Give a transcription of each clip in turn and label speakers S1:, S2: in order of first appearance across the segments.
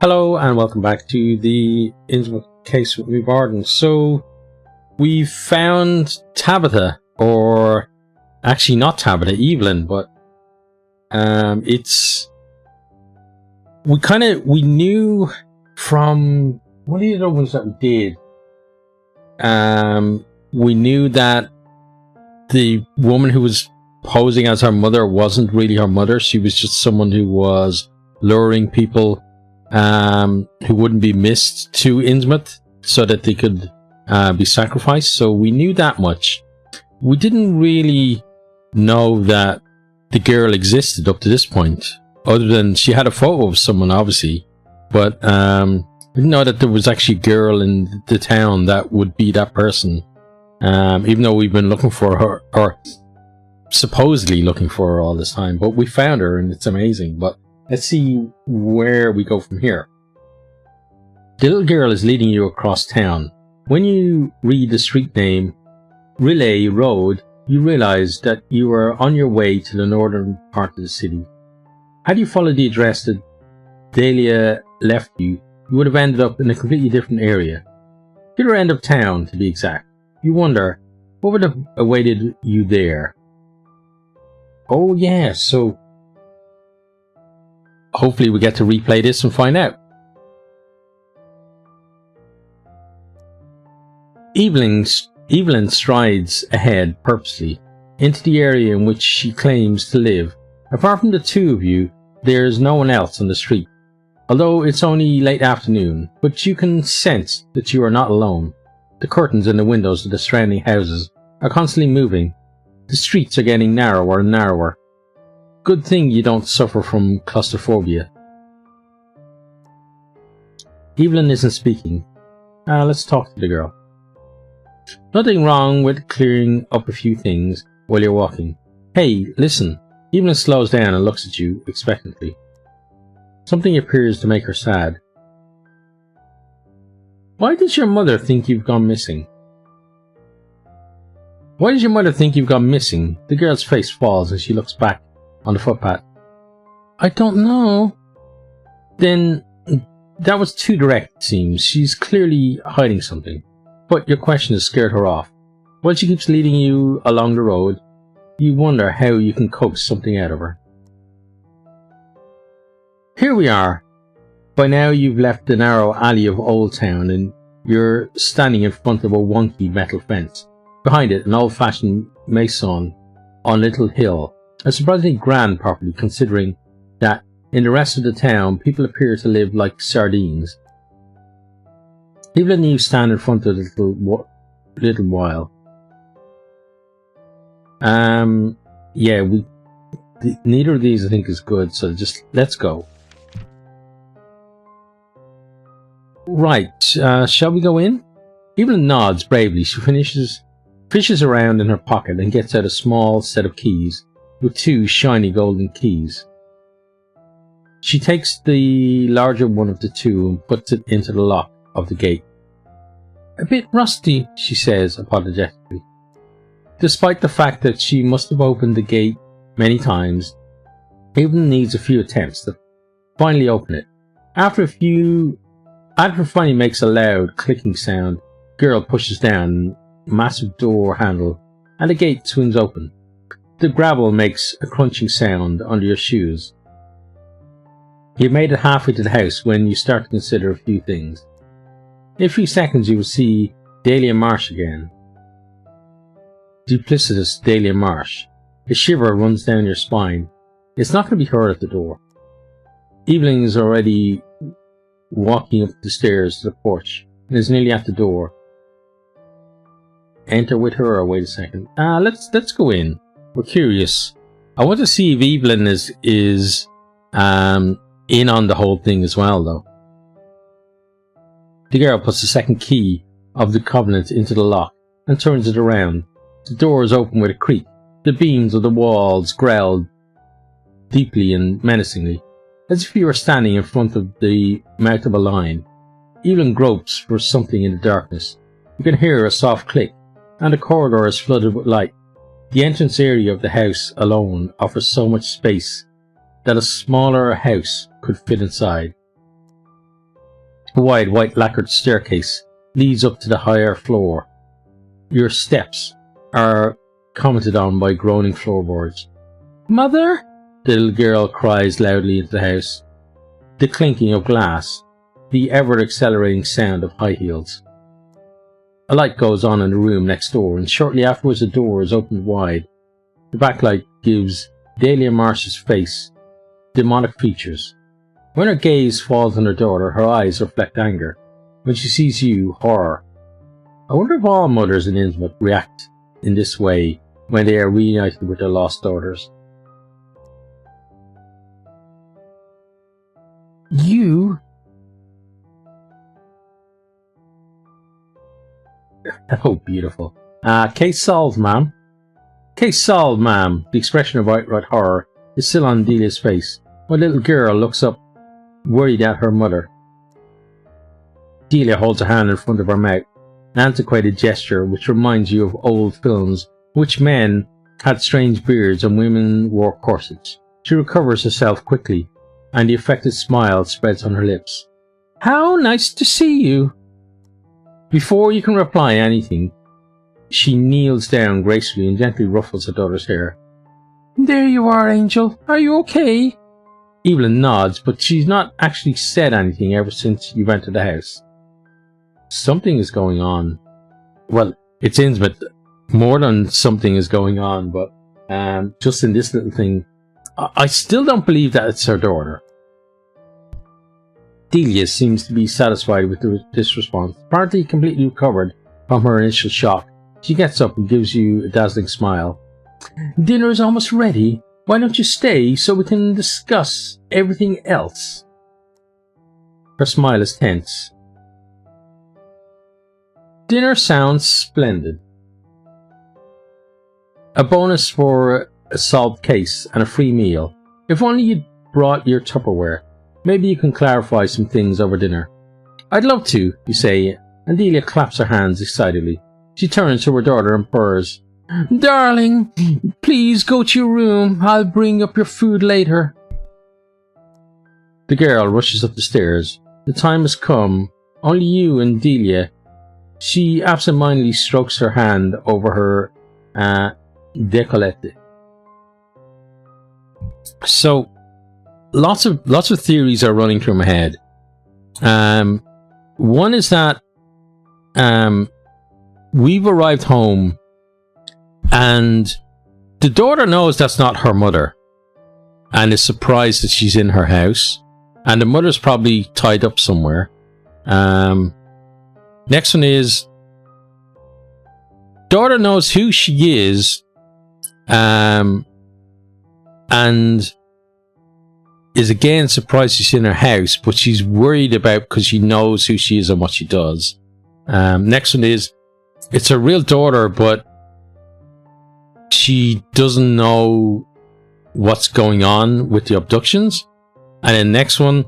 S1: Hello and welcome back to the Innsmouth Case with me, Bardon. So we've found Tabitha, or actually not Tabitha, Evelyn, but we knew from one of the other ones that we did. We knew that the woman who was posing as her mother wasn't really her mother. She was just someone who was luring people who wouldn't be missed to Innsmouth so that they could be sacrificed. So we knew that much. We didn't really know that the girl existed up to this point, other than she had a photo of someone, obviously, but we didn't know that there was actually a girl in the town that would be that person, even though we've been looking for her, or supposedly looking for her all this time. But we found her and it's amazing. But let's see where we go from here. The little girl is leading you across town. When you read the street name Relay Road, you realize that you are on your way to the northern part of the city. Had you followed the address that Dahlia left you, you would have ended up in a completely different area. The other end of town, to be exact. You wonder, what would have awaited you there? Oh yeah, so hopefully we get to replay this and find out. Evelyn strides ahead purposely into the area in which she claims to live. Apart from the two of you, there is no one else on the street. Although it's only late afternoon, but you can sense that you are not alone. The curtains in the windows of the surrounding houses are constantly moving. The streets are getting narrower and narrower. Good thing you don't suffer from claustrophobia. Evelyn isn't speaking. Let's talk to the girl. Nothing wrong with clearing up a few things while you're walking. Hey, listen. Evelyn slows down and looks at you expectantly. Something appears to make her sad. Why does your mother think you've gone missing? Why does your mother think you've gone missing? The girl's face falls as she looks back on the footpath. I don't know. Then that was too direct, it seems. She's clearly hiding something. But your question has scared her off. While she keeps leading you along the road, you wonder how you can coax something out of her. Here we are. By now you've left the narrow alley of Old Town and you're standing in front of a wonky metal fence. Behind it, an old-fashioned maison on a little hill. A surprisingly grand property, considering that in the rest of the town people appear to live like sardines. Evelyn and you stand in front of the little while. Yeah, neither of these I think is good, so just let's go. Right, shall we go in? Evelyn nods bravely. She fishes around in her pocket and gets out a small set of keys with two shiny golden keys. She takes the larger one of the two and puts it into the lock of the gate. A bit rusty, she says apologetically. Despite the fact that she must have opened the gate many times, Evelyn needs a few attempts to finally open it. After it finally makes a loud clicking sound, the girl pushes down a massive door handle and the gate swings open. The gravel makes a crunching sound under your shoes. You've made it halfway to the house when you start to consider a few things. In a few seconds you will see Dahlia Marsh again. Duplicitous Dahlia Marsh. A shiver runs down your spine. It's not going to be her at the door. Evelyn is already walking up the stairs to the porch and is nearly at the door. Enter with her, or wait a second. Let's go in. We're curious. I want to see if Evelyn is in on the whole thing as well, though. The girl puts the second key of the covenant into the lock and turns it around. The door is open with a creak. The beams of the walls growl deeply and menacingly, as if you were standing in front of the mouth of a lion. Evelyn gropes for something in the darkness. You can hear a soft click, and the corridor is flooded with light. The entrance area of the house alone offers so much space that a smaller house could fit inside. A wide white lacquered staircase leads up to the higher floor. Your steps are commented on by groaning floorboards. "Mother?" the little girl cries loudly into the house. The clinking of glass, the ever-accelerating sound of high heels. A light goes on in the room next door, and shortly afterwards the door is opened wide. The backlight gives Dahlia Marsh's face demonic features. When her gaze falls on her daughter, her eyes reflect anger. When she sees you, horror. I wonder if all mothers in Innsmouth react in this way when they are reunited with their lost daughters. You... Oh, beautiful. Case solved, ma'am. Case solved, ma'am. The expression of outright horror is still on Delia's face. My little girl looks up, worried at her mother. Delia holds her hand in front of her mouth, an antiquated gesture which reminds you of old films in which men had strange beards and women wore corsets. She recovers herself quickly, and the affected smile spreads on her lips. "How nice to see you!" Before you can reply anything, she kneels down gracefully and gently ruffles her daughter's hair. "There you are, Angel. Are you okay?" Evelyn nods, but she's not actually said anything ever since you entered the house. Something is going on. Well, it's Innsmouth. More than something is going on, but just in this little thing, I still don't believe that it's her daughter. Delia seems to be satisfied with this response. Apparently completely recovered from her initial shock, she gets up and gives you a dazzling smile. "Dinner is almost ready. Why don't you stay so we can discuss everything else?" Her smile is tense. Dinner sounds splendid. A bonus for a solved case and a free meal. If only you'd brought your Tupperware. Maybe you can clarify some things over dinner. "I'd love to," you say, and Delia claps her hands excitedly. She turns to her daughter and purrs. "Darling, please go to your room. I'll bring up your food later." The girl rushes up the stairs. The time has come. Only you and Delia. She absentmindedly strokes her hand over her décolleté. So, lots of theories are running through my head. One is that we've arrived home and the daughter knows that's not her mother and is surprised that she's in her house, and the mother's probably tied up somewhere. Next one is daughter knows who she is and is again surprised she's in her house, but she's worried about because she knows who she is and what she does. Next one is it's her real daughter, but she doesn't know what's going on with the abductions. And then next one,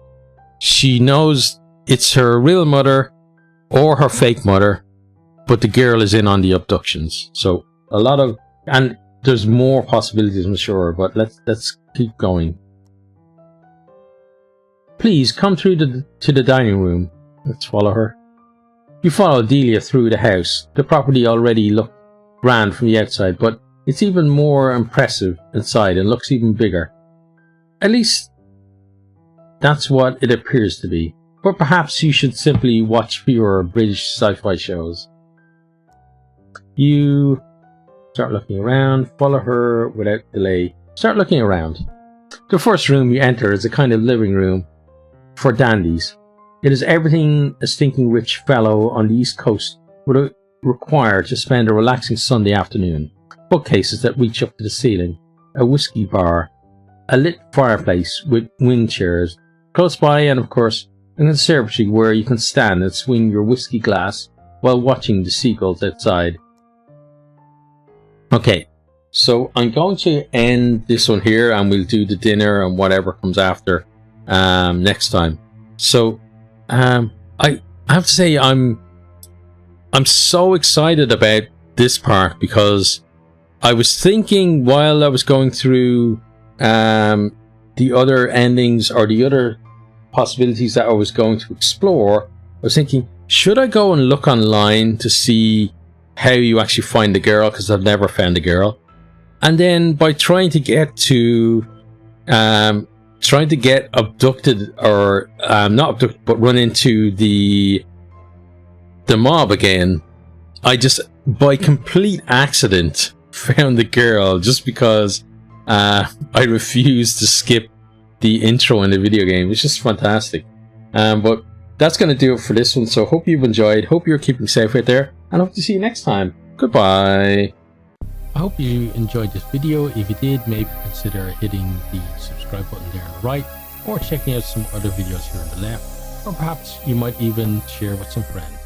S1: she knows it's her real mother or her fake mother, but the girl is in on the abductions. So a lot of, and there's more possibilities, I'm sure, but let's keep going. "Please come through to the dining room." Let's follow her. You follow Delia through the house. The property already looked grand from the outside, but it's even more impressive inside and looks even bigger. At least that's what it appears to be. But perhaps you should simply watch fewer British sci-fi shows. You start looking around. Follow her without delay. Start looking around. The first room you enter is a kind of living room for dandies. It is everything a stinking rich fellow on the East Coast would require to spend a relaxing Sunday afternoon. Bookcases that reach up to the ceiling, a whiskey bar, a lit fireplace with wing chairs close by, and of course a conservatory where you can stand and swing your whiskey glass while watching the seagulls outside. Okay, so I'm going to end this one here, and we'll do the dinner and whatever comes after next time. So I have to say I'm so excited about this part, because I was thinking while I was going through the other endings or the other possibilities that I was going to explore, I was thinking, should I go and look online to see how you actually find the girl? Because I've never found the girl. And then by trying to get abducted, or not abducted, but run into the mob again, I just, by complete accident, found the girl just because I refused to skip the intro in the video game. It's just fantastic. But that's going to do it for this one. So hope you've enjoyed. Hope you're keeping safe out there. And hope to see you next time. Goodbye. I hope you enjoyed this video. If you did, maybe consider hitting the subscribe button there on the right, or checking out some other videos here on the left. Or perhaps you might even share with some friends.